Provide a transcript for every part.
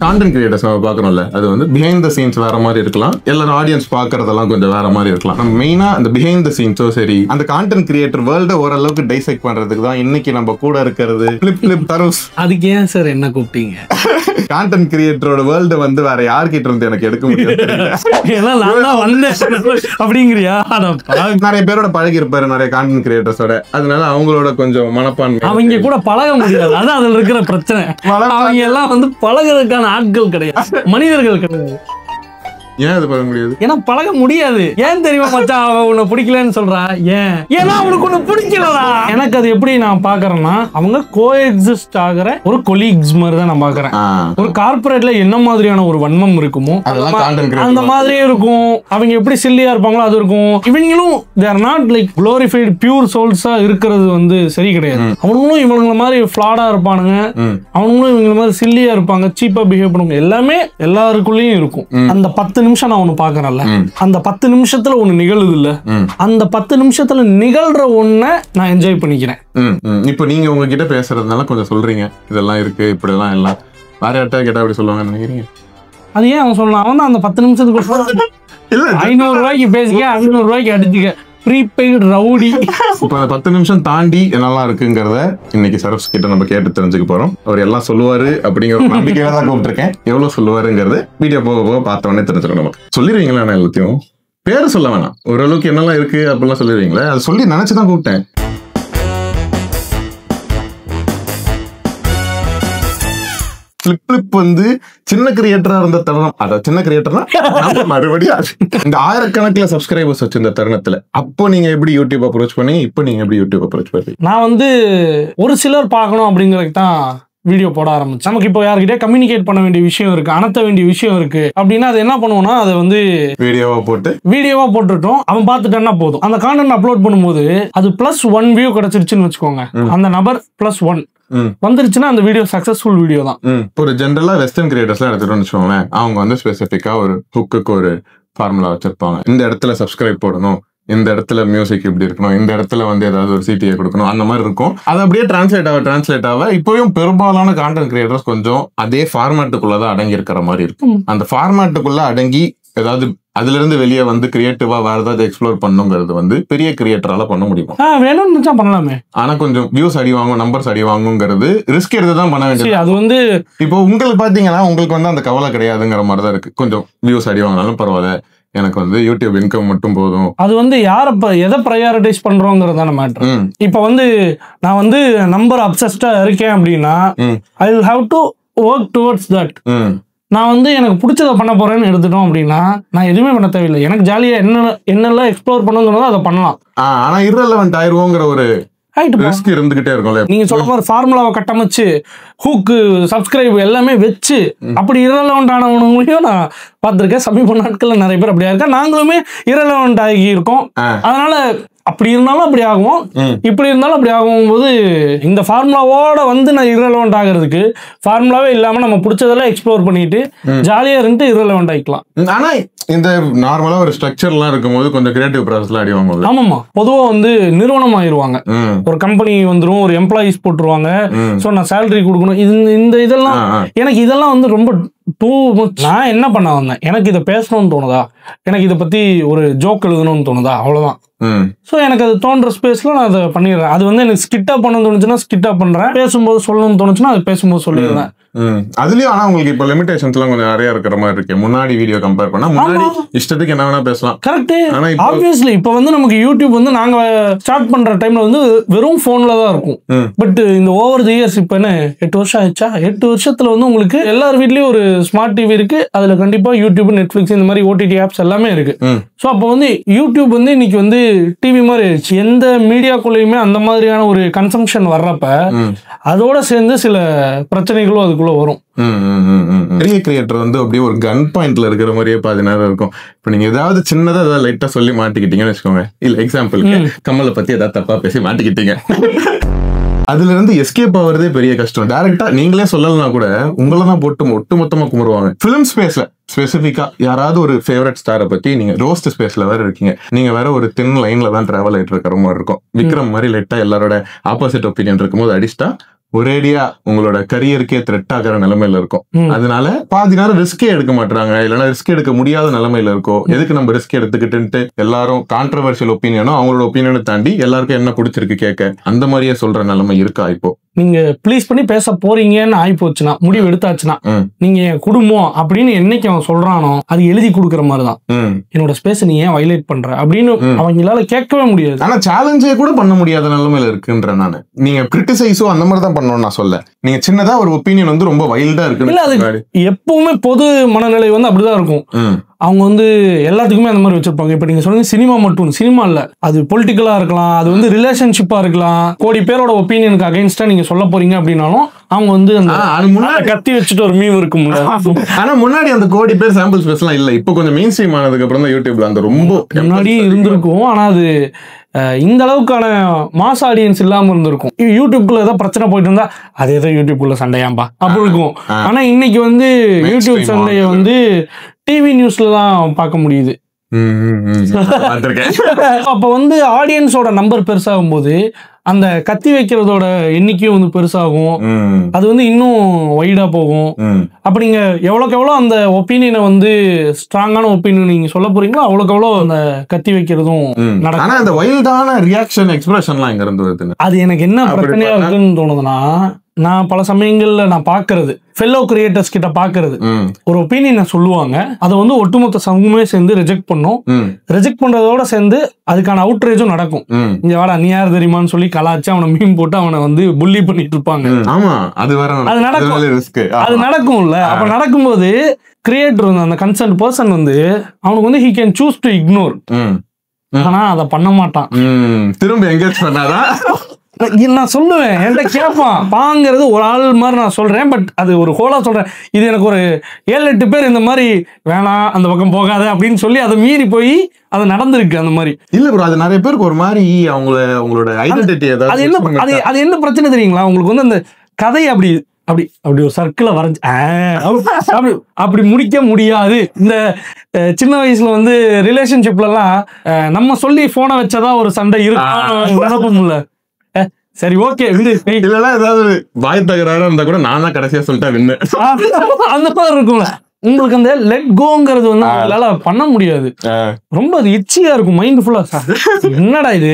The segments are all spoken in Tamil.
கான்டென்ட் கிரியேட்டர்ஸ் நம்ம பார்க்கறோம்ல, அது வந்து பிஹைண்ட் த சீன்ஸ் வேற மாதிரி இருக்கலாம், எல்லாரும் ஆடியன்ஸ் பார்க்கறதெல்லாம் கொஞ்சம் வேற மாதிரி இருக்கலாம். நம்ம மெயினா அந்த பிஹைண்ட் த சீன்ஸோ சரி, அந்த கான்டென்ட் கிரியேட்டர் வேர்ல்ட ஓரளவுக்கு டைசெக்ட் பண்றதுக்கு தான் இன்னைக்கு நம்ம கூட இருக்கிறது பிளிப் தருஸ். அதுக்கு ஏன் சார் என்ன கூப்பிட்டீங்க? கான்டென்ட் கிரியேட்டரோட வேர்ல்ட வந்து வேற யார்கிட்ட இருந்து எனக்கு எடுக்க முடியாது. அப்படிங்கிறியா? நிறைய பேரோட பழகி இருப்பாரு, நிறைய கான்டென்ட் கிரியேட்டர்ஸோட, அதனால அவங்களோட கொஞ்சம் மனப்பான்மை அவங்க கூட பழக முடியாது. அதான் அதுல இருக்கிற பிரச்சனை. அவங்க எல்லாம் வந்து பழகிறதுக்கான ஆட்கள் கிடையாது, மனிதர்கள் கிடையாது. ஏன் அது பழக முடியாது? ஏன்னா பழக முடியாது. ஏன் தெரியுமா மச்சான்? அவன் உன்னை பிடிக்கலன்னு சொல்றா. ஏன்னா அவனுக்கு ஒண்ணு பிடிக்கலடா. எனக்கு அது எப்படி நான் பாக்குறேன்னா, அவங்க கோஎக்ஸிஸ்ட் ஆகிற ஒரு கொலீக்ஸ் மாதிரி தான் நான் பாக்குறேன். ஒரு கார்பரேட்ல என்ன மாதிரியான ஒரு வன்மம் இருக்குமோ அந்த மாதிரியே இருக்கும். அவங்க எப்படி சில்லியா இருப்பாங்களோ அது இருக்கும். இவங்களும் they are not like glorified pure souls இருக்கிறது வந்து சரி கிடையாது. அவனுங்களும் இவங்கள மாதிரி ஃபிளாடா இருப்பானுங்க, அவனுங்களும் இவங்கள மாதிரி சில்லியா இருப்பாங்க, சீப்பா பிஹேவ் பண்ணுவாங்க. எல்லாமே எல்லாருக்குள்ளயும் இருக்கும். அந்த 10 நிமிஷம் நான் ஒண்ணு பாக்குறேன்ல, அந்த 10 நிமிஷத்துல ஒண்ணு நிகழுது இல்ல, அந்த 10 நிமிஷத்துல நிகழ்ற ஒண்ண நான் என்ஜாய் பண்ணிக்கிறேன். இப்போ நீங்க உங்ககிட்ட பேசுறதுனால கொஞ்சம் சொல்றீங்க, இதெல்லாம் இருக்கு இப்படி எல்லாம் எல்லாம் வேற யார்ட்டா கேட்டா அப்படி சொல்லுவாங்கன்னு நினைக்கிறீங்க? அது ஏன் அவன் சொல்லலாம்? அவன் தான் அந்த 10 நிமிஷத்துக்கு இல்ல 500 ரூபாய்க்கு பேசிக்க, 500 ரூபாய்க்கு அடிச்சுக்க, ப்ரீபெய்டு ரவுடி. இப்போ அந்த 10 நிமிஷம் தாண்டி என்னெல்லாம் இருக்குங்கிறத இன்னைக்கு சரப்ஸ் கிட்ட நம்ம கேட்டு தெரிஞ்சுக்க போறோம். அவர் எல்லாம் சொல்லுவாரு அப்படிங்கிற ஒரு நம்பிக்கையில தான் கூப்பிட்டுருக்கேன். எவ்வளவு சொல்லுவாருங்கிறது வீடியோ போக போக பார்த்த உடனே தெரிஞ்சுக்கணும். நமக்கு சொல்லிடுவீங்களா? நான் எல்லாத்தையும் பேரு சொல்ல வேணாம், ஓரளவுக்கு என்னெல்லாம் இருக்கு அப்படிலாம் சொல்லிடுவீங்களா? அது சொல்லி நினைச்சுதான் கூப்பிட்டேன். பிளிப் வந்து சின்ன கிரியேட்டரா இருந்த தருணம், அத சின்ன கிரியேட்டர்னா மறுபடியும் இந்த ஆயிரக்கணக்கில் சப்ஸ்கிரைபர்ஸ் வச்சிருந்த தருணத்துல அப்போ நீங்க எப்படி யூடியூப் அப்ரோச் பண்ணி, இப்போ நீங்க எப்படி யூடியூப் அப்ரோச் பண்ணி? நான் வந்து ஒரு சிலர் பார்க்கணும் அப்படிங்கறதுக்கு தான் வீடியோ போட ஆரம்பிச்சு. நமக்கு இப்போ யார்கிட்ட கம்யூனிகேட் பண்ண வேண்டிய விஷயம் இருக்கு, அனுப்ப வேண்டிய விஷயம் இருக்கு அப்படின்னா அது என்ன பண்ணுவோம்னா, அதை வந்து வீடியோவா போட்டுட்டோம், அவன் பார்த்துட்டான்னா போதும். அந்த கான்டென்ட் அப்லோட் பண்ணும்போது அது +1 வியூ கிடைச்சிருச்சுன்னு வச்சுக்கோங்க, அந்த நபர் +1 வந்துருச்சுன்னா அந்த வீடியோ சக்சஸ்ஃபுல் வீடியோ தான். ஒரு ஜென்ரலா வெஸ்டர்ன் கிரியேட்டர்ஸ்லாம் எடுத்துட்டோம்னு வச்சுக்கோங்களேன், அவங்க வந்து ஸ்பெசிஃபிக்கா ஒரு ஹுக்குக்கு ஒரு ஃபார்முலா வச்சிருப்பாங்க. இந்த இடத்துல சப்ஸ்கிரைப் போடணும், இந்த இடத்துல மியூசிக் இப்படி இருக்கணும், இந்த இடத்துல வந்து ஏதாவது ஒரு சிடிஏ கொடுக்கணும், அந்த மாதிரி இருக்கும். அது அப்படியே டிரான்ஸ்லேட் ஆக இப்போயும் பெரும்பாலான கான்டென்ட் கிரியேட்டர்ஸ் கொஞ்சம் அதே ஃபார்மேட்டுக்குள்ளதான் அடங்கி இருக்கிற மாதிரி இருக்கும். அந்த ஃபார்மேட்டுக்குள்ள அடங்கி ஏதாவது அதுல இருந்து வெளியே வந்து கிரியேட்டிவா வேற ஏதாவது எக்ஸ்ப்ளோர் பண்ணுங்கிறது வந்து பெரிய கிரியேட்டரால பண்ண முடியுமா? வேணும்னு பண்ணலாமே, ஆனா கொஞ்சம் வியூஸ் அடி வாங்கும், நம்பர்ஸ் அடி வாங்குங்கிறது ரிஸ்க் எடுத்துதான் பண்ண வேண்டியது. அது வந்து இப்போ உங்களுக்கு பாத்தீங்கன்னா உங்களுக்கு வந்து அந்த கவலை கிடையாதுங்கிற மாதிரிதான் இருக்கு. கொஞ்சம் வியூஸ் அடி வாங்கினாலும் பரவாயில்ல, எனக்கு வந்து யூடியூப் இன்கம் மட்டும் போதும். அது வந்து எதை ப்ரையாரிட்டைஸ் பண்றோங்கிறதான மேட்டர். இப்ப வந்து நான் வந்து நம்பர் அப்சஸ்டா இருக்கேன் அப்படின்னா I will have to work towards that. நான் வந்து எனக்கு பிடிச்சதை பண்ண போறேன்னு எடுத்துட்டோம் அப்படின்னா நான் எதுவுமே பண்ண தேவையில்லை. எனக்கு ஜாலியா என்னெல்லாம் எக்ஸ்ப்ளோர் பண்ணணும்னு அதை பண்ணலாம். ஆனா irrelevant ஆயிருவோங்கிற ஒரு ரிஸ்க் இருந்துகிட்டே இருக்கும்ல. நீங்க சொல்ற மாதிரி ஃபார்முலாவை கட்டமைச்சு ஹூக்கு சப்ஸ்கிரைப் எல்லாமே வச்சு அப்படி irrelevant ஆனவங்களையும் நான் பார்த்திருக்கேன். சமீப நாட்கள்ல நிறைய பேர் அப்படியா இருக்கா, நாங்களுமே irrelevant ஆகி இருக்கோம். அதனால அப்படி இருந்தாலும் அப்படி ஆகும், இப்படி இருந்தாலும் அப்படி ஆகும்போது இந்த ஃபார்முலாவோட வந்து நான் irrelevant ஆகிறதுக்கு ஃபார்முலாவே இல்லாம நம்ம பிடிச்சதெல்லாம் எக்ஸ்ப்ளோர் பண்ணிட்டு ஜாலியா இருந்து irrelevant ஆகிக்கலாம். ஆனா இந்த நார்மலா ஒரு ஸ்ட்ரக்சர்லாம் இருக்கும்போது கொஞ்சம் கிரியேட்டிவ் ப்ராசஸ்லாம் அடிவாங்க. ஆமாமா, பொதுவா வந்து நிறுவனம் ஆயிருவாங்க, ஒரு கம்பெனி வந்துரும், ஒரு எம்ப்ளாயிஸ் போட்டுருவாங்க, சோ நான் சேலரி கொடுக்கணும், இந்த இதெல்லாம் எனக்கு இதெல்லாம் வந்து ரொம்ப டூ மச். நான் என்ன பண்ண வந்தேன், எனக்கு இதை பேசணும்னு தோணுதா, எனக்கு இதை பத்தி ஒரு ஜோக் எழுதணும்னு தோணுதா, அவ்வளவுதான். சோ எனக்கு அது தோன்ற ஸ்பேஸ்ல நான் அதை பண்ணிடுறேன். அது வந்து எனக்கு ஸ்கிட்டா பண்ண தோணுச்சுன்னா ஸ்கிட்டா பண்றேன், பேசும்போது சொல்லணும்னு தோணுச்சுன்னா அது பேசும்போது சொல்லிடுறேன். அதுலயும் ஆனா உங்களுக்கு இப்ப லிமிடேஷன்ஸ் எல்லாம் கொஞ்சம் நிறைய இருக்கிற மாதிரி இருக்கு. முன்னாடி வீடியோ கம்பேர் பண்ணா முன்னாடி இஷ்டத்துக்கு என்ன வேணா பேசலாம். கரெக்ட். ஆப்வியஸ்லி இப்ப வந்து நமக்கு யூடியூப் வந்து நாங்க ஸ்டார்ட் பண்ற டைம்ல வந்து வெறும் போன்ல தான் இருக்கும். பட் இந்த ஓவர் தி இயர்ஸ் இப்ப என்ன 8 வருஷம் ஆயிடுச்சா, 8 வருஷத்துல வந்து உங்களுக்கு எல்லார் வீட்லயும் ஒரு ஸ்மார்ட் டிவி இருக்கு, அதுல கண்டிப்பா யூடியூப், நெட்ஃபிளிக்ஸ் இந்த மாதிரி ஓடிடி ஆப்ஸ் எல்லாமே இருக்கு. சோ அப்ப வந்து யூடியூப் வந்து இன்னைக்கு வந்து டிவி மாதிரி ஆயிடுச்சு. எந்த மீடியாக்குள்ளயுமே அந்த மாதிரியான ஒரு கன்சம்ஷன் வர்றப்ப அதோட சேர்ந்து சில பிரச்சனைகளும் அதுக்குள்ள வரும். பெரிய கிரியேட்டர் வந்து அப்படியே ஒரு கன் பாயிண்ட்ல இருக்கிற மாதிரியே பாதி நேரம் இருக்கும். இப்ப நீங்க ஏதாவது சின்னதா ஏதாவது லைட்டா சொல்லி மாட்டிக்கிட்டீங்கன்னு வச்சுக்கோங்க, இல்ல எக்ஸாம்பிள் கமலை பத்தி ஏதாவது தப்பா பேசி மாட்டிக்கிட்டீங்க, அதுல இருந்து எஸ்கேப் ஆகுறதே பெரிய கஷ்டம். டைரக்டா நீங்களே சொல்லலன்னா கூட உங்களை தான் போட்டு ஒட்டு மொத்தமா கும்பிடுவாங்க. பிலிம் ஸ்பேஸ்ல ஸ்பெசிபிக்கா யாராவது ஒரு ஃபேவரட் ஸ்டாரை பத்தி, நீங்க ரோஸ்ட் ஸ்பேஸ்ல வேற இருக்கீங்க, நீங்க வேற ஒரு தின் லைன்ல தான் டிராவல் ஆயிட்டு இருக்கிற மாதிரி இருக்கும். விக்ரம் மாதிரி லைட்டா எல்லாரோட ஆப்போசிட் ஒப்பீனியன் இருக்கும்போது அடிச்சிட்டா ஒரேடியா உங்களோட கரியருக்கே த்ரெட் ஆகிற நிலைமையில இருக்கும். அதனால பாதி நேரம் ரிஸ்கே எடுக்க மாட்டாங்க, இல்லைன்னா ரிஸ்க் எடுக்க முடியாத நிலைமையில இருக்கும். எதுக்கு நம்ம ரிஸ்க் எடுத்துக்கிட்டு எல்லாரும் கான்ட்ரவர்ஷியல் ஒப்பீனியனோ அவங்களோட ஒப்பீனியனை தாண்டி எல்லாருக்கும் என்ன பிடிச்சிருக்கு கேட்க அந்த மாதிரியே சொல்ற நிலைமை இருக்கா இப்போ? நீங்க ப்ளீஸ் பண்ணி பேச போறீங்கன்னு ஆகி போச்சுன்னா, முடிவு எடுத்தாச்சுன்னா, நீங்க என் குடும்பம் அப்படின்னு என்னைக்கு அவன் சொல்றானோ அது எழுதி கொடுக்குற மாதிரிதான். என்னோட ஸ்பேஸ் நீ ஏன் வயலேட் பண்ற அப்படின்னு அவங்களால கேட்கவே முடியாது. ஆனா சேலஞ்சே கூட பண்ண முடியாத நிலைமையில இருக்குன்ற நானு. நீங்க கிரிட்டிசைஸோ அந்த மாதிரி தான் பண்ணணும்னு நான் சொல்ல. நீங்க சின்னதா ஒரு ஒப்பீனியன் வந்து ரொம்ப வைல்டா இருக்கு. இல்ல, அது எப்பவுமே பொது மனநிலை வந்து அப்படிதான் இருக்கும். அவங்க வந்து எல்லாத்துக்குமே அந்த மாதிரி வச்சிருப்பாங்க. இப்ப நீங்க சொல்லுங்க சினிமா மட்டும், சினிமா இல்ல, அது பொலிட்டிக்கலா இருக்கலாம், அது வந்து ரிலேஷன்ஷிப்பா இருக்கலாம். கோடி பேரோட ஒப்பீனியனுக்கு அகைன்ஸ்டா நீங்க சொல்ல போறீங்க அப்படின்னாலும் அவங்க வந்து முன்னாடி கத்தி வச்சுட்டு ஒரு மீம் இருக்கும்ல. ஆனா முன்னாடி அந்த கோடி பேர் சாம்பிள் ஸ்பேஸ் எல்லாம் இல்ல. இப்போ கொஞ்சம் மெயின் ஸ்ட்ரீம் ஆனதுக்கு அப்புறம் தான் யூடியூப்ல அந்த ரொம்ப முன்னாடி இருந்திருக்கும். ஆனா அது இந்த அளவுக்கான மாஸ் ஆடியன்ஸ் இல்லாம இருந்திருக்கும். யூடியூப்குள்ள ஏதாவது பிரச்சனை போயிட்டு இருந்தா அது ஏதோ யூடியூப்குள்ள சண்டையாம்பா அப்படி இருக்கும். ஆனா இன்னைக்கு வந்து யூடியூப் சண்டையை வந்து டிவி நியூஸ்ல தான் பார்க்க முடியுது. அப்ப வந்து ஆடியன்ஸோட நம்பர் பெருசாகும் போது அந்த கத்தி வைக்கிறதோட எண்ணிக்கையும் வந்து பெருசாகும். அது வந்து இன்னும் வைடா போகும். அப்ப நீங்க எவ்வளவுக்கு எவ்வளவு அந்த ஒப்பீனியனை வந்து ஸ்ட்ராங்கான ஒப்பீனியன் நீங்க சொல்ல போறீங்களோ அவ்வளவுக்கு எவ்வளவு அந்த கத்தி வைக்கிறதும் நடக்கும். ஆனா அந்த வைல்டான ரியாக்ஷன் எக்ஸ்பிரஷன்லாம் இங்க இருந்து வருது. அது எனக்கு என்ன பிரச்சனையா இருக்குன்னு தோணுதுன்னா, நான் பல சமயங்கள்ல நான் பாக்குறது ஃபெல்லோ கிரியேட்டர்ஸ் கிட்ட பாக்குறது, ஒரு ஒப்பீனியனை சொல்லுவாங்க, அதை வந்து ஒட்டுமொத்த சமூகமே சேர்ந்து ரிஜெக்ட் பண்ணும். ரிஜெக்ட் பண்றதோட சேர்ந்து அதுக்கான அவுட்ரேஜும் நடக்கும். இங்க வாடா நீ யார் தெரியுமான்னு சொல்லி கலாச்சு அவனை மீன் போட்டு அவனை வந்து புள்ளி பண்ணிட்டு இருப்பாங்க. அது நடக்கும், அது நடக்கும்ல. அப்ப நடக்கும்போது கிரியேட்டர் வந்து அந்த கன்சர்ன் பர்சன் வந்து அவனுக்கு வந்து he can choose to ignore. ஆனா அதை பண்ண மாட்டான். திரும்ப எங்கேஜ் பண்ணாரா நான் சொல்லுவேன், என்கிட்ட கேட்பான். பாங்கிறது ஒரு ஆள் மாதிரி நான் சொல்றேன், பட் அது ஒரு ஹோலா சொல்றேன். இது எனக்கு ஒரு 7-8 பேர் இந்த மாதிரி வேணாம் அந்த பக்கம் போகாத அப்படின்னு சொல்லி அதை மீறி போய் அது நடந்திருக்கு. அந்த மாதிரி இல்ல ப்ரோ, அது நிறைய பேருக்கு ஒரு மாதிரி அவங்களோட ஐடென்டிட்டி அது என்ன பிரச்சனை தெரியுங்களா உங்களுக்கு? வந்து அந்த கதை அப்படி அப்படி அப்படி ஒரு சர்க்கிளை வரைஞ்சு அப்படி முடிக்க முடியாது. இந்த சின்ன வயசுல வந்து ரிலேஷன்ஷிப்லாம் நம்ம சொல்லி போனை வச்சதா ஒரு சண்டை இருக்கு நடப்பும்ல. சரி ஓகே விடு, இல்ல ஏதாவது வாய் தகராறு இருந்தா கூட நான் தான் கடைசியா சொல்லிட்டேன் அந்த மாதிரி இருக்கும்ல. உங்களுக்கு அந்த லெட் கோங்கிறது வந்து உங்களால பண்ண முடியாது. ரொம்ப அது இச்சியா இருக்கும், மைண்ட் ஃபுல்லா என்னடா இது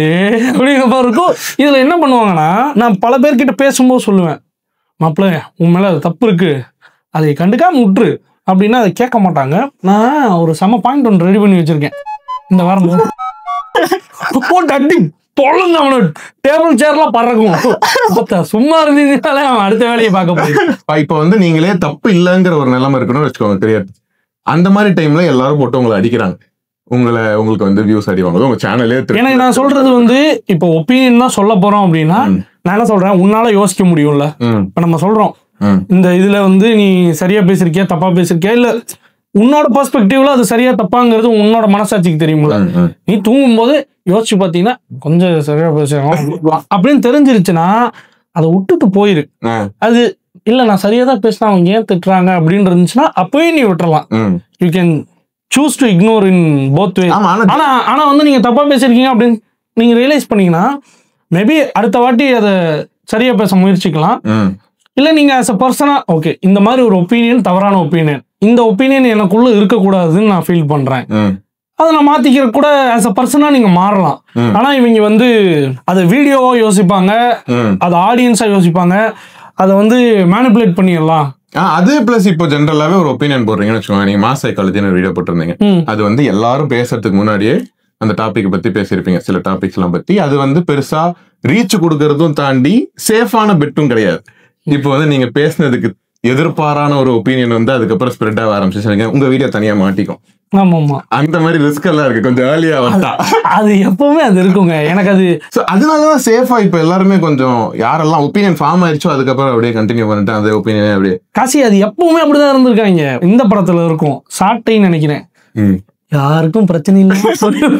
அப்படிங்கிற மாதிரி இருக்கும். இதுல என்ன பண்ணுவாங்கன்னா, நான் பல பேர்கிட்ட பேசும்போது சொல்லுவேன், மாப்பிள்ள உன் மேல அது தப்பு இருக்கு, அதை கண்டுக்காம விட்டுரு அப்படின்னா அதை கேட்க மாட்டாங்க. நான் ஒரு செம பாயிண்ட் ஒன்று ரெடி பண்ணி வச்சிருக்கேன். இந்த வாரம் போட்டு அடி பொழுது அவனோட டேபிள் சேர்லாம் பறக்கும். சும்மா இருந்தீங்கனாலே அவன் அடுத்த வேலையை பார்க்க போயிடும். இப்ப வந்து நீங்களே தப்பு இல்லைங்கிற ஒரு நிலைமை இருக்கணும்னு வச்சுக்கோங்க கிரியேட். அந்த மாதிரி டைம்ல எல்லாரும் போட்டு உங்களை அடிக்கிறாங்க, உங்களுக்கு வந்து வியூஸ் அடிவாங்க உங்க சேனலே. எனக்கு நான் சொல்றது வந்து இப்போ ஒப்பீனியன் தான் சொல்ல போறோம் அப்படின்னா, நான் என்ன சொல்றேன், உன்னால யோசிக்க முடியும்ல. இப்ப நம்ம சொல்றோம் இந்த இதுல வந்து நீ சரியா பேசிருக்கியா தப்பா பேசிருக்கியா, இல்ல உன்னோட பெர்ஸ்பெக்டிவ்ல அது சரியா தப்பாங்கிறது உன்னோட மனசாட்சிக்கு தெரியும்ல. நீ தூங்கும் போது யோசிச்சு பாத்தீங்கன்னா கொஞ்சம் சரியா பேசணும் அப்படின்னு தெரிஞ்சிருச்சுன்னா அதை விட்டுட்டு போயிரு. அது இல்ல நான் சரியா தான் பேசினா அவங்க ஏன் திட்டுறாங்க அப்படின்னு இருந்துச்சுன்னா அப்பவே நீ விட்டுறலாம். You can choose to ignore in both way. ஆனா வந்து நீங்க தப்பா பேசிருக்கீங்க அப்படின்னு நீங்க ரியலைஸ் பண்ணீங்கன்னா மேபி அடுத்த வாட்டி அதை சரியா பேச முயற்சிக்கலாம். இல்ல நீங்க ஆஸ் அ பர்சனா ஓகே இந்த மாதிரி ஒரு ஒப்பீனியன் தவறான ஒப்பீனியன், இந்த ஒப்பீனியன் எனக்குள்ள இருக்கக்கூடாதுன்னு நான் ஃபீல் பண்றேன், அதை நான் மாத்திக்கிற கூட ஆஸ் அ பர்சனா நீங்க மாறலாம். ஆனா இவங்க வந்து அதை வீடியோவா யோசிப்பாங்க, அது ஆடியன்ஸா யோசிப்பாங்க, அதை வந்து மேனிபுலேட் பண்ணிடலாம். அது பிளஸ் இப்போ ஜென்ரலாவே ஒரு ஒப்பீனியன் போடுறீங்கன்னு வச்சுக்கோங்க. நீங்க மாஸ் சைக்காலஜின்னு வீடியோ போட்டிருந்தீங்க, அது வந்து எல்லாரும் பேசுறதுக்கு முன்னாடியே அந்த டாபிக் பத்தி பேசியிருப்பீங்க, சில டாபிக்ஸ் எல்லாம் பத்தி. அது வந்து பெருசா ரீச் கொடுக்கறதும் தாண்டி சேஃபான பெட்டும் கிடையாது. இப்போ வந்து நீங்க பேசினதுக்கு எதிர்பாரான ஒரு ஒப்பீனியன் வந்து அதுக்கப்புறம் ஸ்ப்ரெட் ஆக ஆரம்பிச்சு உங்க வீடியோ தனியா மாட்டிக்கும். ஆமா அந்த மாதிரி ரிஸ்க் எல்லாம் இருக்கு, கொஞ்சம் ஏர்லியா வந்தா அது எப்பவுமே அது இருக்குங்க. எனக்கு அது அதனாலதான் சேஃபா இப்ப எல்லாருமே கொஞ்சம் யாரெல்லாம் ஒப்பீனியன் ஃபார்ம் ஆயிடுச்சோ அதுக்கப்புறம் அப்படியே கண்டினியூ பண்ணிட்டு அந்த ஒப்பீனியன் அப்படியே காசி. அது எப்பவுமே அப்படிதான் இருந்திருக்காங்க. இந்த படத்துல இருக்கும் சாட்டைன்னு நினைக்கிறேன், யாருக்கும் பிரச்சனை இல்லை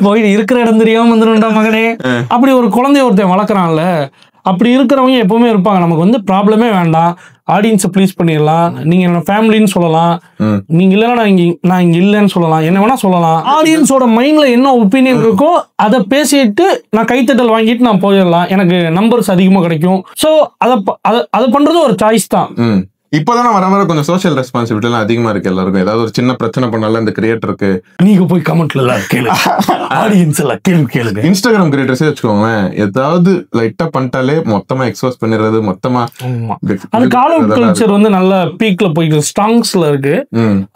போயிட்டு இருக்கிற இடம் தெரியாம வந்துடும்டா மகனே. அப்படி ஒரு குழந்தைய ஒருத்தன் வளர்க்குறான்ல, அப்படி இருக்கிறவங்க எப்பவுமே இருப்பாங்க. நமக்கு வந்து ப்ராப்ளமே வேண்டாம், ஆடியன்ஸை ப்ளீஸ் பண்ணிடலாம், நீங்க என்னோட ஃபேமிலின்னு சொல்லலாம், நீங்க இல்லைன்னா நான் இங்க இல்லைன்னு சொல்லலாம், என்ன வேணா சொல்லலாம். ஆடியன்ஸோட மைண்ட்ல என்ன ஒப்பீனியன் இருக்கோ அதை பேசிட்டு நான் கைத்தட்டல் வாங்கிட்டு நான் போயிடலாம், எனக்கு நம்பர்ஸ் அதிகமா கிடைக்கும். ஸோ அதை பண்றது ஒரு சாய்ஸ் தான். இப்போதானே வர வர கொஞ்சம் சோஷியல் ரெஸ்பான்சிபிலிட்டி எல்லாம் அதிகமா இருக்கு எல்லாருக்கும். ஏதாவது ஒரு சின்ன பிரச்சனை பண்ணாலும் இந்த கிரியேட்டருக்கு நீங்க போய் கமெண்ட்ல எல்லாம் கேளுங்க, ஆடியன்ஸ் எல்லாம் கேள்வி கேளுங்க. இன்ஸ்டாகிராம் கிரியேட்டர்ஸே வச்சுக்கோங்க, ஏதாவது லைட்டா பண்ணிட்டாலே மொத்தமா எக்ஸ்போஸ் பண்ணிடுறது, மொத்தமா அது கால் அவுட் கல்ச்சர் வந்து நல்ல பீக்ல போயிட்டு ஸ்ட்ராங்ஸ்ல இருக்கு.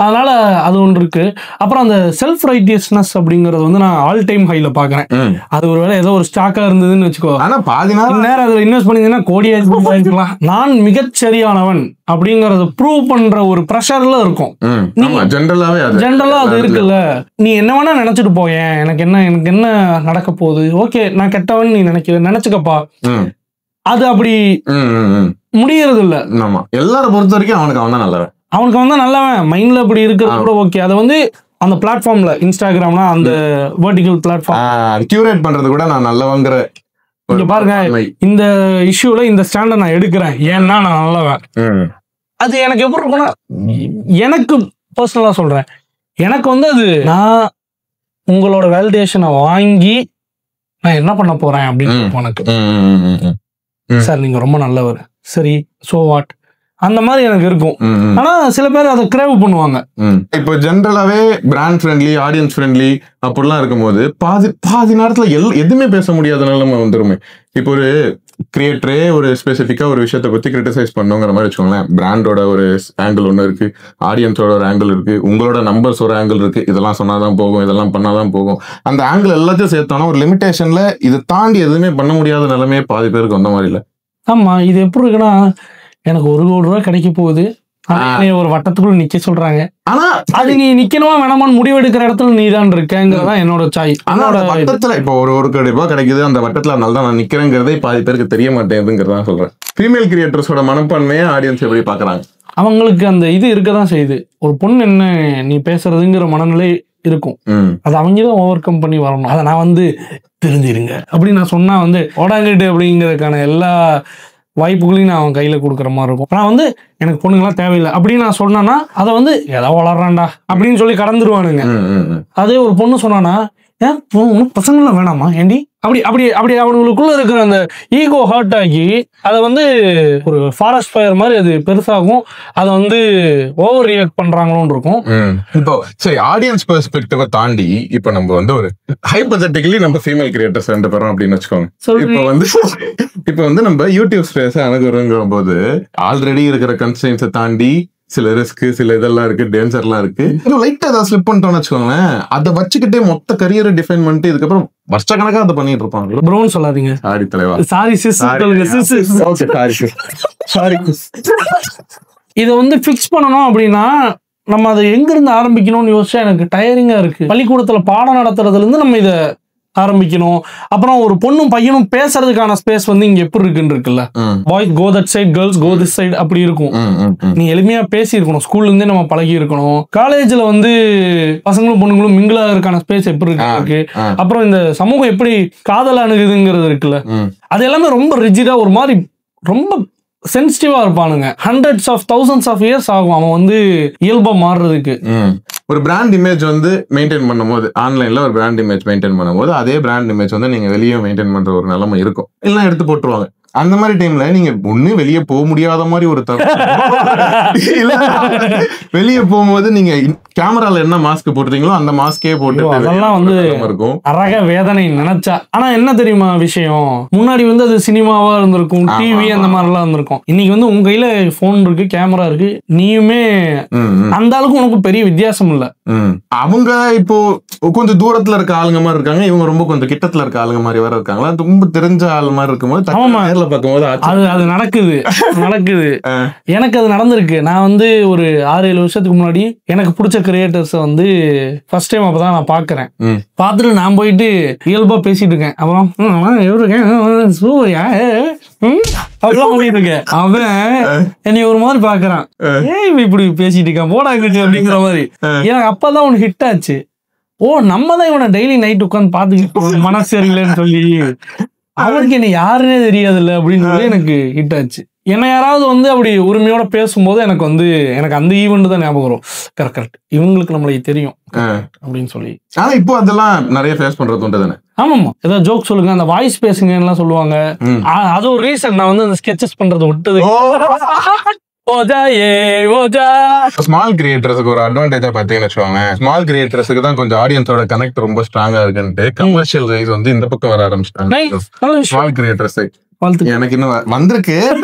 அதனால அது ஒன்று இருக்கு. அப்புறம் அந்த செல்ஃப் ரைட்டியஸ்னஸ் அப்படிங்கறது வந்து நான் ஆல் டைம் ஹைல பாக்குறேன். அது ஒருவேளை ஏதோ ஒரு ஸ்டாக்கா இருந்ததுன்னு வச்சுக்கோ, ஆனா பாதி நேரம் அதுல இன்வெஸ்ட் பண்ணீங்கன்னா கோடியா நான் மிகச்சரியானவன் அப்படிங்கறத ப்ரூவ் பண்ற ஒரு பிரஷர்ல இருக்கும். ஜெனரலா அது இருக்குல்ல, நீ என்ன வேணா நினைச்சிட்டு போயேன், எனக்கு என்ன நடக்க போகுது, ஓகே நான் கெட்டவன் நீ நினைச்சுக்கப்பா, அது அப்படி முடியறது இல்ல. ஆமா, எல்லாரும் பொறுத்த வரைக்கும் அவனுக்கு அவன் தான் நல்லவன் மைண்ட்ல அப்படி இருக்கிறது கூட ஓகே. அதை வந்து அந்த பிளாட்ஃபார்ம்ல இன்ஸ்டாகிராம்னா அந்த வெர்டிகல் பிளாட்ஃபார்ம் கியூரேட் பண்றது கூட நான் நல்லவங்கிற. இங்க பாருங்க, இந்த இஷ்யூல இந்த ஸ்டாண்ட நான் எடுக்கிறேன் ஏன்னா நான் நல்லவன். அது எனக்கு எப்படி இருக்கும்னா, எனக்கு பர்சனலா சொல்றேன், எனக்கு வந்து அது நான் உங்களோட வேலிடேஷனை வாங்கி நான் என்ன பண்ண போறேன் அப்படின்னு எனக்கு சார் நீங்க ரொம்ப நல்லவர், சரி சோ வாட், அந்த மாதிரி எனக்கு இருக்கும். ஆனா சில பேர் அதை கிரேவ் பண்ணுவாங்க. இப்போ ஜென்ரலாவே பிராண்ட் ஃப்ரெண்ட்லி, ஆடியன்ஸ் ஃப்ரெண்ட்லி அப்படிலாம் இருக்கும்போது பாதி நேரத்துல எதுவுமே பேச முடியாத நிலைமை வந்துருமே. இப்போ ஒரு கிரியேட்டரே ஒரு ஸ்பெசிஃபிக்கா ஒரு விஷயத்தை பத்தி கிரிட்டிசைஸ் பண்ணுங்கிற மாதிரி வச்சுக்கோங்களேன். பிராண்டோட ஒரு ஆங்கிள் ஒன்று இருக்கு, ஆடியன்ஸோட ஒரு ஆங்கிள் இருக்கு, உங்களோட நம்பர்ஸ் ஒரு ஆங்கிள் இருக்கு, இதெல்லாம் சொன்னாதான் போகும், இதெல்லாம் பண்ணாதான் போகும். அந்த ஆங்கிள் எல்லாத்தையும் சேர்த்தோன்னா ஒரு லிமிடேஷன்ல இதை தாண்டி எதுவுமே பண்ண முடியாத நிலைமையே பாதி பேருக்கு வந்த மாதிரி இல்லை. ஆமா, இது எப்படி இருக்குன்னா, எனக்கு 1 கோடி ரூபாய் கிடைக்க போகுது, ஒரு வட்டத்துக்குள்ள நிக்க சொல்றாங்க, ஆனா அது நீ நிக்கணுமா வேணாமான்னு முடிவெடுக்கிற இடத்துல நீ தான் இருக்கங்கிறதா என்னோட சாய்ஸ். அதோட வட்டத்துல இப்போ 1 கோடி ரூபாய் கிடைக்குது, அந்த வட்டத்துல அதனால தான் நான் நிக்கிறேங்கிறதே பாதி பேருக்கு தெரிய மாட்டேங்குதுங்கிறதா சொல்றேன். ஃபீமேல் கிரியேட்டர்ஸோட மனப்பான்மையை ஆடியன்ஸ் எப்படி பாக்குறாங்க, அவங்களுக்கு அந்த இது இருக்கதான் செய்யுது. ஒரு பொண்ணு என்ன நீ பேசுறதுங்கிற மனநிலை இருக்கும், அது அவங்கதான் ஓவர் கம் பண்ணி வரணும். அதை நான் வந்து தெரிஞ்சிருங்க அப்படின்னு நான் சொன்னா வந்து ஓடாங்கிட்டு அப்படிங்கிறதுக்கான எல்லா வாய்ப்புகளையும் நான் அவன் கையில கொடுக்குற மாதிரி இருக்கும். நான் வந்து எனக்கு பொண்ணுங்களாம் தேவையில்லை அப்படின்னு நான் சொன்னேன்னா அதை வந்து ஏதோ வளர்றான்டா அப்படின்னு சொல்லி கடந்துருவானுங்க. அதே ஒரு பொண்ணு சொன்னானா, ஏன் பசங்களாம் வேணாமா ஏண்டி அப்படி அப்படி அப்படி அவங்களுக்குள்ள இருக்கிற அந்த ஈகோ ஹர்ட் ஆகி அதை வந்து ஒரு ஃபாரஸ்ட் ஃபயர் மாதிரி அது பெருசாகும். அதை வந்து ஓவர் ரியாக்ட் பண்றாங்களோன்னு இருக்கும். இப்போ சரி, ஆடியன்ஸ் பெர்ஸ்பெக்டிவை தாண்டி இப்போ நம்ம வந்து ஒரு ஹைபோதெட்டிக்கலி நம்ம ஃபீமேல் கிரியேட்டர்ஸ் 2 பேரும் அப்படின்னு வச்சுக்கோங்க. இப்போ வந்து நம்ம யூடியூப் ஸ்பேஸை அணுகுறோங்கிற போது ஆல்ரெடி இருக்கிற கன்ஸ்ட்ரெயின்ஸை தாண்டி சில ரிஸ்க், சில இதெல்லாம் இருக்கு, டேஞ்சர்லாம் இருக்கு. லைட்டா ஏதாவது ஸ்லிப் பண்ணிட்டோம்னு வச்சுக்கோங்களேன், அதை வச்சுக்கிட்டே மொத்த கரியரை டிஃபைன் பண்ணிட்டு இதுக்கப்புறம் வருஷக்கணக்கா அதை பண்ணிட்டு இருப்பாங்க. ப்ரோன்னு சொல்லாதீங்க, சாரி தலைவா, சாரி சிஸ், சாரி. இதை வந்து ஃபிக்ஸ் பண்ணணும் அப்படின்னா நம்ம அதை எங்கிருந்து ஆரம்பிக்கணும்னு யோசிச்சா எனக்கு டயரிங்கா இருக்கு. பள்ளிக்கூடத்துல பாடம் நடத்துறதுல இருந்து நம்ம இதை ஆரம்பிக்கணும். அப்புறம் ஒரு பொண்ணும் பையனும் பேசுறதுக்கான ஸ்பேஸ் வந்து இங்க எப்படி இருக்குன்னு boys go that side, girls go this side அப்படி இருக்கும். நீ எளிமையா பேசி இருக்கணும், ஸ்கூல்ல இருந்தே நம்ம பழகி இருக்கணும். காலேஜ்ல வந்து பசங்களும் பொண்ணுங்களும் மிங்கிள் ஆகிறதுக்கான ஸ்பேஸ் எப்படி இருக்கு, அப்புறம் இந்த சமூகம் எப்படி காதல் அணுகுதுங்கிறது இருக்குல்ல, அது எல்லாமே ரொம்ப ரிஜிடா ஒரு மாதிரி ரொம்ப சென்சிட்டிவா இருப்பானுங்க. Hundreds of thousands of years ஆகும் அவன் வந்து இயல்பா மாறுறதுக்கு. ஒரு பிராண்ட் இமேஜ் வந்து மெயின்டைன் பண்ணும்போது, ஆன்லைன்ல ஒரு பிராண்ட் இமேஜ் மெயின்டைன் பண்ணும்போது அதே பிராண்ட் இமேஜ் வந்து நீங்க வெளியே மெயின்டைன் பண்ற ஒரு நிலைமை இருக்கும், எல்லாம் எடுத்து போட்டுருவாங்க. அந்த மாதிரி டைம்ல நீங்க ஒண்ணு வெளியே போக முடியாத மாதிரி ஒரு வெளியே போகும்போது நீங்க கேமரால என்ன மாஸ்க் போட்டுறீங்களோ அந்த மாஸ்கே போட்டு அதெல்லாம் வந்து இருக்கும். அரக வேதனை நினைச்சா. ஆனா என்ன தெரியுமா விஷயம், முன்னாடி வந்து அது சினிமாவா இருந்திருக்கும், டிவி அந்த மாதிரி எல்லாம் இருந்திருக்கும். இன்னைக்கு வந்து உங்க கையில போன் இருக்கு, கேமரா இருக்கு, நீயுமே அந்த அளவுக்கு உனக்கு பெரிய வித்தியாசம் இல்ல. அவங்க இப்போ கொஞ்சம் தூரத்துல இருக்க ஆளுங்க மாதிரி இருக்காங்க, இவங்க ரொம்ப கொஞ்சம் கிட்டத்துல இருக்க ஆளுங்க மாதிரி வேற இருக்காங்களா, ரொம்ப தெரிஞ்ச ஆள் மாதிரி இருக்கும்போது அது நடக்குது. எனக்கு அது நடந்திருக்கு. நான் வந்து ஒரு 6-7 வருஷத்துக்கு முன்னாடி எனக்கு பிடிச்ச கிரியேட்டர்ஸ் வந்து ஃபர்ஸ்ட் டைம் அப்பதான் நான் பாக்குறேன். பார்த்துட்டு நான் போயிட்டு இயல்பா பேசிட்டு இருக்கேன். அப்புறம் அவன் என்னை ஒரு மாதிரி பாக்குறான், ஏன் இப்படி பேசிட்டு இருக்கான் போடாங்க அப்படிங்கிற மாதிரி. எனக்கு அப்பதான் ஒண்ணு ஹிட் ஆச்சு, ஓ நம்ம தான் இவனை டெய்லி நைட் உட்காந்து பாத்துக்கிட்டு மனசு சரியில்லைன்னு சொல்லி அவனுக்கு என்ன யாருன்னே தெரியாதுல்ல அப்படின்னு சொல்லி எனக்கு ஹிட் ஆச்சு. என்ன யாராவது வந்து அப்படி உரிமையோட பேசும்போது எனக்கு வந்து எனக்கு அந்த ஈவெண்ட் தான் ஞாபகம் வரும். கரெக்ட், இவங்களுக்கு நம்மளுக்கு தெரியும் அப்படின்னு சொல்லி. ஆனா இப்போ அதெல்லாம் நிறைய ஃபேஸ் பண்றது உண்டு தானே? ஆமாமா, ஏதாவது ஜோக் சொல்லுங்க, அந்த வாய்ஸ் பேசுங்கன்னு சொல்லுவாங்க. அது ஒரு ரீசன் நான் வந்து அந்த ஸ்கெச்சஸ் பண்றது விட்டது. ஸ்மால் கிரியேட்டர்ஸ்க்கு ஒரு அட்வான்டேஜா பாத்தீங்கன்னு வச்சுக்கோங்க, ஸ்மால் கிரியேட்டர்ஸ்க்கு தான் கொஞ்சம் ஆடியன்ஸோட கனெக்ட் ரொம்ப ஸ்ட்ராங்கா இருக்குன்ட்டு கமர்ஷியல் ரைஸ் வந்து இந்த பக்கம் வர ஆரம்பிச்சிட்டாங்க. ஸ்மால் கிரியேட்டர்ஸ் எனக்கு இன்னும் வந்திருக்கு,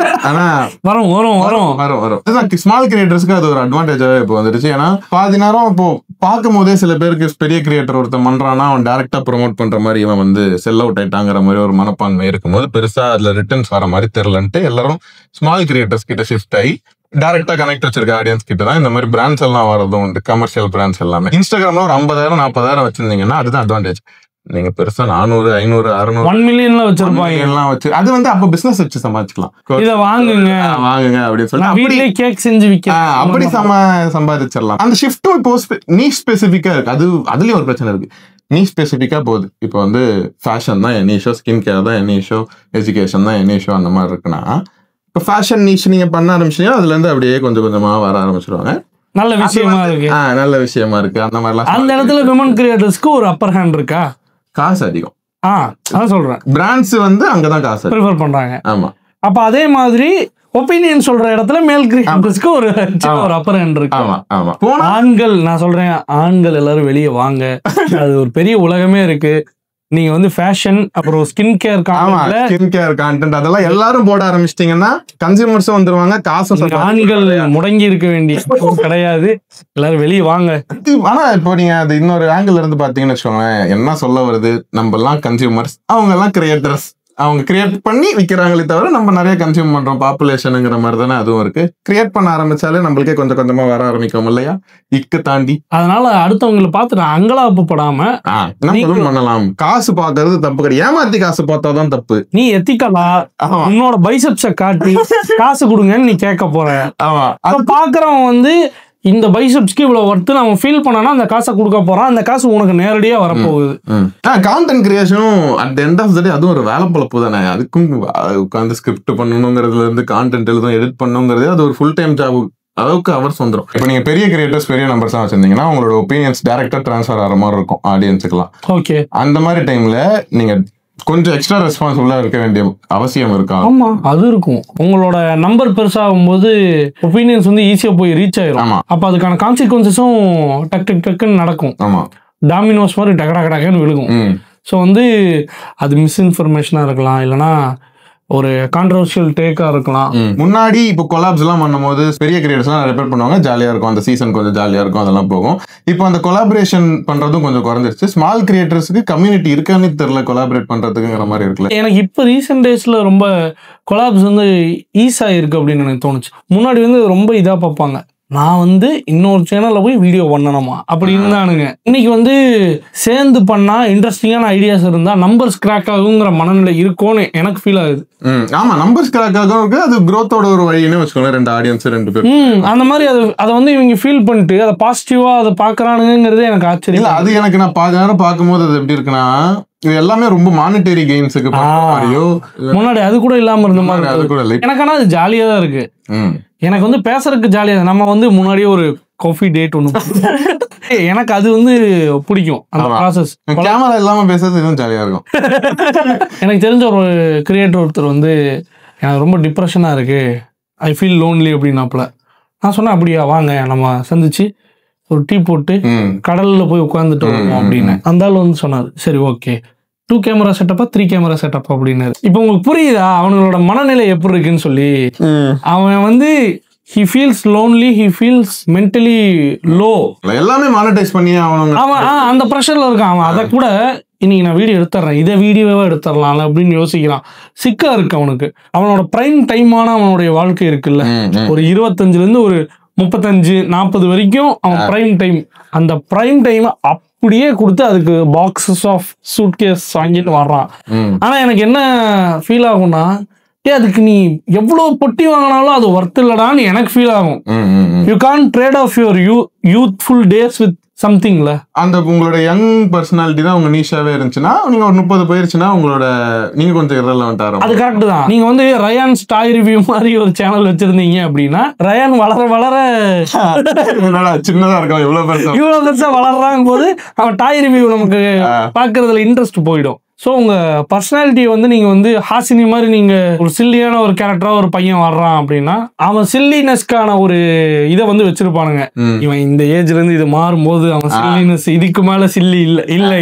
ஆனா வரும் வரும் வரும் வரும் வரும். ஸ்மால் கிரியேட்டர்ஸ்க்கு அது ஒரு அட்வான்டேஜாவே இப்போ வந்துருச்சு. ஏன்னா பாதி நேரம் இப்போ பார்க்கும் போதே சில பேருக்கு பெரிய கிரியேட்டர் ஒருத்தன் பண்றான்னா அவன் டைரக்டா ப்ரொமோட் பண்ற மாதிரி இவன் வந்து செல் அவுட் ஆயிட்டாங்கிற மாதிரி ஒரு மனப்பான்மை இருக்கும்போது பெருசா அதுல ரிட்டர்ன்ஸ் வர மாதிரி தெரியலன்ட்டு எல்லாரும் ஸ்மால் கிரியேட்டர்ஸ் கிட்ட ஷிஃப்ட் ஆகி டைரக்டா கனெக்ட் வச்சிருக்க ஆடியன்ஸ் கிட்ட தான் இந்த மாதிரி பிராண்ட்ஸ் எல்லாம் வரதும் உண்டு. கமர்ஷியல் பிராண்ட்ஸ் எல்லாமே இன்ஸ்டாகிராம்ல ஒரு 50,000-40,000 வச்சிருந்தீங்கன்னா அதுதான் அட்வான்டேஜ். நீங்க பெருசா 400, 500, 600, 1 million வச்சிருப்பாங்க எல்லாம் வச்சு அது வந்து அப்ப பிசினஸ் வச்சு சமாளிச்சுக்கலாம். இத வாங்குங்க அப்படின்னு சொல்லி வீட்லயே கேக் செஞ்சு விக்கலாம், அப்படி சம்பாதிச்சிடலாம். அந்த ஷிஃப்டும் இப்போ நீ ஸ்பெசிபிக்கா இருக்கு. அதுலயும் ஒரு பிரச்சனை இருக்கு. நீ ஸ்பெசிபிக்கா போகுது. இப்போ வந்து ஃபேஷன் தான் எனி ஷோ, ஸ்கின் கேர் தான் எனி ஷோ, எஜுகேஷன் தான் எனி ஷோ, அந்த மாதிரி இருக்குன்னா இப்போ ஃபேஷன் நீஷ் நீங்க பண்ண ஆரம்பிச்சீங்கன்னா அதுல இருந்து அப்படியே கொஞ்சம் கொஞ்சமா வர ஆரம்பிச்சிருவாங்க. நல்ல விஷயமா இருக்கு, நல்ல விஷயமா இருக்கு. அந்த மாதிரிலாம் அந்த இடத்துல விமன் கிரியேட்டர்ஸ்க்கு ஒரு அப்பர் ஹேண்ட் இருக்கா? காசு அதிகம். அதான் சொல்றேன், பிராண்ட்ஸ் வந்து அங்கதான் காசு ப்ரிஃபர் பண்றாங்க. ஆமா, அப்ப அதே மாதிரி ஒப்பீனியன் சொல்ற இடத்துல மேல் கிரியேட்டர்ஸ்க்கு ஒரு அப்பர் ஹேண்ட் இருக்கு. ஆமா ஆமா. ஆண்கள், நான் சொல்றேன் ஆண்கள் எல்லாரும் வெளியே வாங்க, அது ஒரு பெரிய உலகமே இருக்கு. நீங்க வந்து ஃபேஷன் அப்புறம் ஸ்கின் கேர் கான்டென்ட் அதெல்லாம் எல்லாரும் போட ஆரம்பிச்சிட்டீங்கன்னா கன்சியூமர்ஸும் வந்துருவாங்க, காசும். ஆண்கள் முடங்கி இருக்க வேண்டிய கிடையாது, எல்லாரும் வெளியே வாங்க. ஆனா இப்போ நீங்க அது இன்னொரு ஆங்கிள் இருந்து பாத்தீங்கன்னு வச்சுக்கோங்க, என்ன சொல்ல வருது, நம்ம எல்லாம் கன்சியூமர்ஸ், அவங்க எல்லாம் கிரியேட்டர்ஸ். அவங்க கிரியேட் பண்ணி விற்கிறாங்களே தவிர நம்ம நிறைய கன்சியூம் பண்றோம், பாப்புலேஷனுங்கிற மாதிரி தானே அதுவும் இருக்கு. கிரியேட் பண்ண ஆரம்பிச்சாலே நம்மளுக்கே கொஞ்சம் கொஞ்சமா வர ஆரம்பிக்கும் இல்லையா, இக்கு தாண்டி. அதனால அடுத்தவங்களை பார்த்து அங்கலாப்படாம பண்ணலாம். காசு பாக்குறது தப்பு கிடையாது, ஏமாத்தி காசு பார்த்தாதான் தப்பு. நீ எத்திக்கலா உன்னோட பைசப்ஸ காட்டி காசு கொடுங்கன்னு நீ கேட்க போற. அது பாக்குறவன் வந்து இந்த பைசப்ஸ்க்கு இவ்வளவு ஒர்த்து அவன் ஃபீல் பண்ணானா அந்த காசை கொடுக்க போறான், அந்த காசு உனக்கு நேரடியா வரப்போகுது. கான்டென்ட் கிரியேஷனும் at the end of the day அதுவும் ஒரு வேலை பொழப்பு தானே. அதுக்கும் உட்காந்து ஸ்கிரிப்ட் பண்ணணுங்கிறதுல இருந்து கான்டென்ட் எழுதும் எடிட் பண்ணுங்கிறது அது ஒரு ஃபுல் டைம் ஜாப் அளவுக்கு அவர்ஸ் வந்துடும். இப்போ நீங்க பெரிய கிரியேட்டர்ஸ் பெரிய நம்பர்ஸ் வச்சிருந்தீங்கன்னா உங்களோட ஒப்பீனியன்ஸ் டைரக்டா டிரான்ஸ்ஃபர் ஆகிற மாதிரி இருக்கும் ஆடியன்ஸுக்குலாம். ஓகே, அந்த மாதிரி டைம்ல நீங்க கொஞ்சம் எக்ஸ்ட்ரா ரெஸ்பான்சிபிளா இருக்க வேண்டிய அவசியம் இருக்கா? ஆமா, அது இருக்கும். உங்களோட நம்பர் பெருசாகும் போது ஒப்பீனியன்ஸ் வந்து ஈஸியா போய் ரீச் ஆயிரும். அப்ப அதுக்கான கான்சிக்வன்சஸும் டக்குன்னு நடக்கும். ஆமா, டாமினோஸ் மாதிரி டகடகடகன்னு விழுகும். ஸோ வந்து அது மிஸ்இன்ஃபர்மேஷனா இருக்கலாம், இல்லைன்னா ஒரு கான்ட்ரோவர்ஷியல் டேக்கா இருக்கலாம். முன்னாடி இப்போ கொலாப்ஸ் எல்லாம் பண்ணும்போது பெரிய கிரியேட்டர்ஸ் எல்லாம் ரெப்பேர் பண்ணுவாங்க, ஜாலியா இருக்கும், அந்த சீசன் கொஞ்சம் ஜாலியா இருக்கும், அதெல்லாம் போகும். இப்போ அந்த கொலாபரேஷன் பண்றதும் கொஞ்சம் குறைஞ்சிருச்சு. ஸ்மால் கிரியேட்டர்ஸ்க்கு கம்யூனிட்டி இருக்கான்னு தெரியல கொலாபரேட் பண்றதுக்குங்கிற மாதிரி இருக்குல்ல. எனக்கு இப்போ ரீசெண்ட் டேஸ்ல ரொம்ப கொலாப்ஸ் வந்து ஈஸா இருக்கு அப்படின்னு எனக்கு தோணுச்சு. முன்னாடி வந்து ரொம்ப இதா பார்ப்பாங்க, நான் வந்து இன்னொரு சேனல்ல போய் வீடியோ பண்ணணுமா அப்படின்னு தானுங்க. இன்னைக்கு வந்து சேர்ந்து பண்ணா இன்ட்ரெஸ்டிங்கான ஐடியாஸ் இருந்தா நம்பர்ஸ் கிராக் ஆகுங்கிற மனநிலை இருக்கும்னு எனக்கு ஃபீல் ஆகுது. ஆமா, நம்பர்ஸ் கிராக் ஆகும், அது growth-ஓட ஒரு வழின்னு வச்சுக்கோங்க. ரெண்டு ஆடியன்ஸ், ரெண்டு பேர் அந்த மாதிரி அதை வந்து இவங்க ஃபீல் பண்ணிட்டு அதை பாசிட்டிவா அதை பாக்குறானுங்கிறதே எனக்கு ஆச்சரியம். இல்ல, அது எனக்கு நான் நேரம் பார்க்கும்போது அது எப்படி இருக்குன்னா, இது எல்லாமே ரொம்ப மானிட்டரி கெயின்ஸுக்கு முன்னாடி அது கூட இல்லாம இருந்த மாதிரி. அது கூட இல்லை எனக்கு, ஆனா அது ஜாலியா தான் இருக்கு. எனக்கு வந்து பேசுறதுக்கு ஜாலியா, நம்ம வந்து முன்னாடியே ஒரு காஃபி டேட் ஒண்ணு எனக்கு அது வந்து பிடிக்கும். அந்த ப்ராசஸ் கேமரா இல்லாம பேசுறது இன்னும் ஜாலியா இருக்கும். எனக்கு தெரிஞ்ச ஒரு கிரியேட்டர் ஒருத்தர் வந்து எனக்கு ரொம்ப டிப்ரெஷனா இருக்கு, ஐ ஃபீல் லோன்லி அப்படின்னாப்புல. நான் சொன்னேன், அப்படியா வாங்க நம்ம சந்திச்சு ஒரு டீ போட்டு கடல்ல போய் உட்காந்துட்டு வருவோம் அப்படின்னு. அந்த ஆள் வந்து சொன்னார், சரி ஓகே 2 கேமரா செட்டப்பா 3 கேமரா செட்டப் அப்படின்னு. இப்போ உங்களுக்கு புரியுதா அவங்களோட மனநிலை எப்படி இருக்குன்னு சொல்லி? அவன் வந்து he feels lonely, he feels mentally low. எல்லாமே மானிட்டைஸ் பண்ணி அவன் அந்த ப்ரெஷர்ல இருக்கான். அவன் அதை கூட இன்னைக்கு நான் வீடியோ எடுத்துறேன், இதை வீடியோவா எடுத்துடலாம் அப்படின்னு யோசிக்கிறான். சிக்கா இருக்கு அவனுக்கு. அவனோட பிரைம் டைமான அவனுடைய வாழ்க்கை இருக்குல்ல, ஒரு 25ல இருந்து ஒரு 35-40 வரைக்கும் அவன் பிரைம் டைம். அந்த பிரைம் டைம் அப்படியே கொடுத்து அதுக்கு பாக்ஸஸ் ஆஃப் சூட்கேஸ் வாங்கிட்டு வர்றான். ஆனா எனக்கு என்ன ஃபீல் ஆகும்னா, அதுக்கு நீ எவ்வளவு பொட்டி வாங்கினாலும் அது ஒர்த் இல்லடான்னு எனக்கு ஃபீல் ஆகும். You can trade off your youthful days with சம்திங்ல அந்த உங்களோட யங் பர்சனாலிட்டி தான் உங்க நீஷாவே இருந்துச்சுன்னா நீங்க ஒரு 30 போயிருச்சுன்னா உங்களோட நீங்க கொஞ்சம் இரலவென்ட் ஆகும். அது கரெக்ட் தான். நீங்க வந்து ரயான் டாய் ரிவ்யூ மாதிரி ஒரு சேனல் வச்சிருந்தீங்க அப்படின்னா ரயான் வளர வளர சின்னதா இருக்கும், இவ்வளவு பெருசா வளர்றாங்க போது அவன் டாய் ரிவ்யூ நமக்கு பாக்குறதுல இன்ட்ரெஸ்ட் போயிடும். ஸோ உங்க பர்சனாலிட்டியை வந்து நீங்க வந்து ஹாசினி மாதிரி நீங்க ஒரு சில்லியான ஒரு கேரக்டரா ஒரு பையன் வர்றான் அப்படின்னா அவன் சில்லினஸ்க்கான ஒரு இதை வந்து வச்சிருப்பானுங்க. இவன் இந்த ஏஜ்ல இருந்து இது மாறும்போது அவன் சில்லினஸ் இதுக்கு மேல சில்லி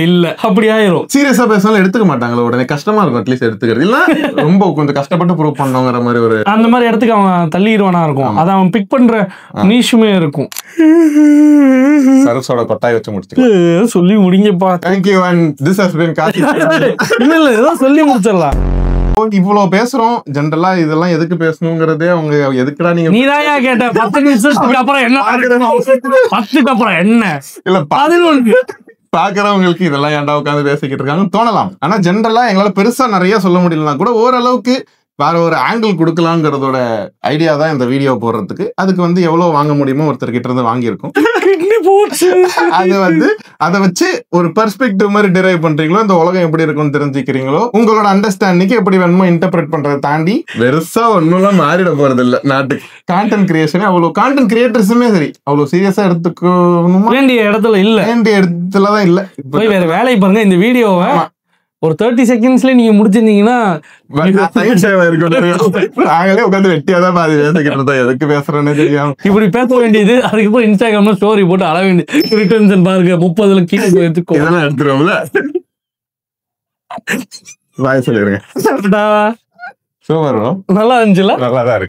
இல்ல அப்படி ஆயிரும். சீரியஸா பேசினாலும் எடுத்துக்க மாட்டாங்களா, உடனே கஷ்டமா இருக்கும் அட்லீஸ்ட் எடுத்துக்கிறது. இல்ல ரொம்ப கொஞ்சம் கஷ்டப்பட்டு ப்ரூவ் பண்ணுங்கிற மாதிரி ஒரு அந்த மாதிரி இடத்துக்கு அவன் தள்ளிடுவானா இருக்கும். அதை அவன் பிக் பண்ற நீஷுமே இருக்கும். சரஸோட கொட்டாய் வச்சு முடிச்சு சொல்லி முடிங்கப்பா. Thank you and this has been Kasi. இல்ல ஏதோ சொல்லி முடிச்சிடலாம். இவ்வளவு பேசுறோம் ஜென்ரலா, இதெல்லாம் எதுக்கு பேசணுங்கிறதே அவங்க எதுக்குடா நீதான் கேட்ட 10 நிமிஷத்துக்கு அப்புறம் என்ன 10க்கு அப்புறம் என்ன இல்ல 11 பாக்குறவங்களுக்கு இதெல்லாம் ஏன்டா உட்காந்து பேசிக்கிட்டு இருக்காங்கன்னு தோணலாம். ஆனா ஜென்ரலா எங்களால பெருசா நிறைய சொல்ல முடியலன்னா கூட ஓரளவுக்கு வேற ஒரு ஆங்கிள் கொடுக்கலாங்கிறதோட ஐடியா தான் இந்த வீடியோ போடுறதுக்கு. அதுக்கு வந்து எவ்வளவு வாங்க முடியுமோ ஒருத்தர் கிட்ட இருந்து வாங்கியிருக்கோம். அது வந்து அதை வச்சு ஒரு பெர்ஸ்பெக்டிவ் மாதிரி டிரைவ் பண்றீங்களோ, இந்த உலகம் எப்படி இருக்கும்னு தெரிஞ்சுக்கிறீங்களோ, உங்களோட அண்டர்ஸ்டாண்டிங் எப்படி வேணுமோ இன்டர்பிரேட் பண்றதை தாண்டி பெருசா ஒண்ணுலாம் மாறிட போறது இல்ல. நாட்டுக்கு கான்டென்ட் கிரியேஷனே அவ்வளவு கான்டென்ட் கிரியேட்டர்ஸுமே சரி அவ்வளவு சீரியஸா எடுத்துக்கணுமா வேண்டிய இடத்துல இல்ல, வேண்டிய இடத்துலதான் இல்ல. போய் வேற வேலை பாருங்க. இந்த வீடியோவை ஒரு 30 செகண்ட்ஸ்ல நீங்க முடிச்சிருந்தீங்கன்னா நாங்களே உட்காந்து வெட்டியாதான் பாதி பேசிக்கிட்டு எதுக்கு பேசுறேன்னு தெரியாம இப்படி பேச வேண்டியது. அதுக்கப்புறம் இன்ஸ்டாகிராம்ல ஸ்டோரி போட்டு அள வேண்டியது. ரிட்டர்ன்ஸ் பாருங்க 30 கீழே இதெல்லாம் எடுத்துருவோம்ல. பாய் சொல்லிருங்க. சூப்பர், நல்லா இருந்துச்சுல. நல்லாதான் இருக்கு.